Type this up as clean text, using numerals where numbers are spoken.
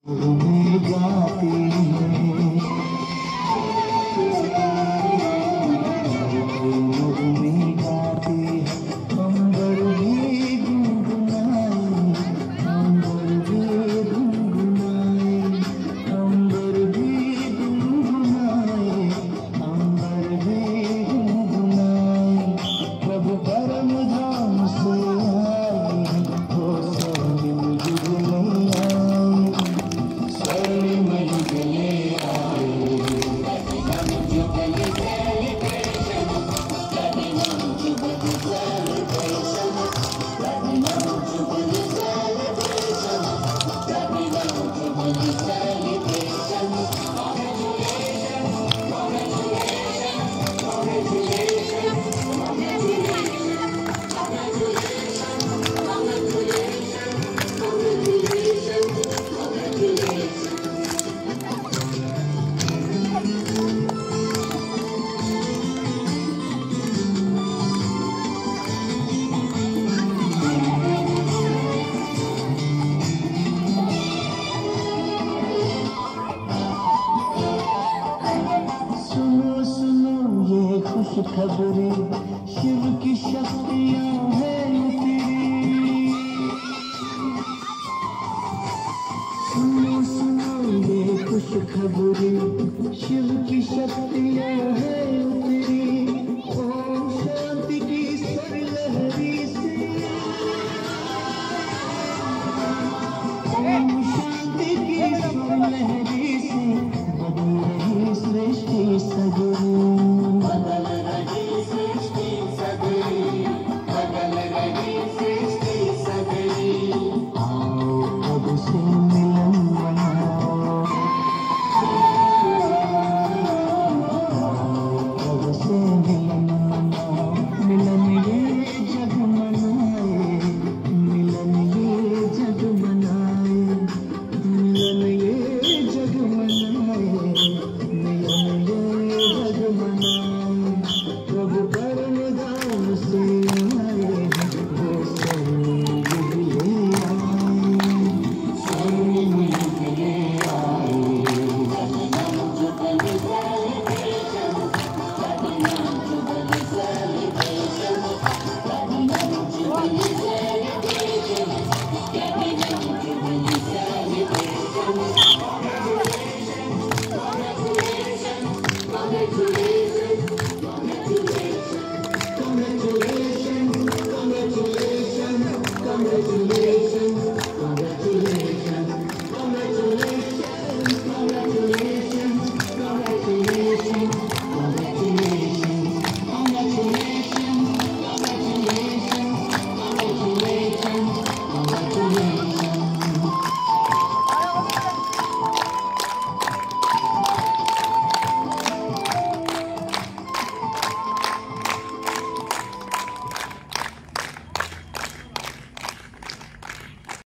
में गाती है, मुँह में गाती है, अंबर भी गुनगुनाए, अंबर भी गुनगुनाए, अंबर भी गुनगुनाए, अंबर भी गुनगुनाए। प्रभु परम धाम से आए, वो स्वर्णिम युग में आए, स्वर्णिम युग में आए। सुनो सुनो ये खुश खबरें, शिव की शक्तियाँ हैं तेरी। सुनो सुनो ये खुश खबरें, शिव की शक्तियाँ हैं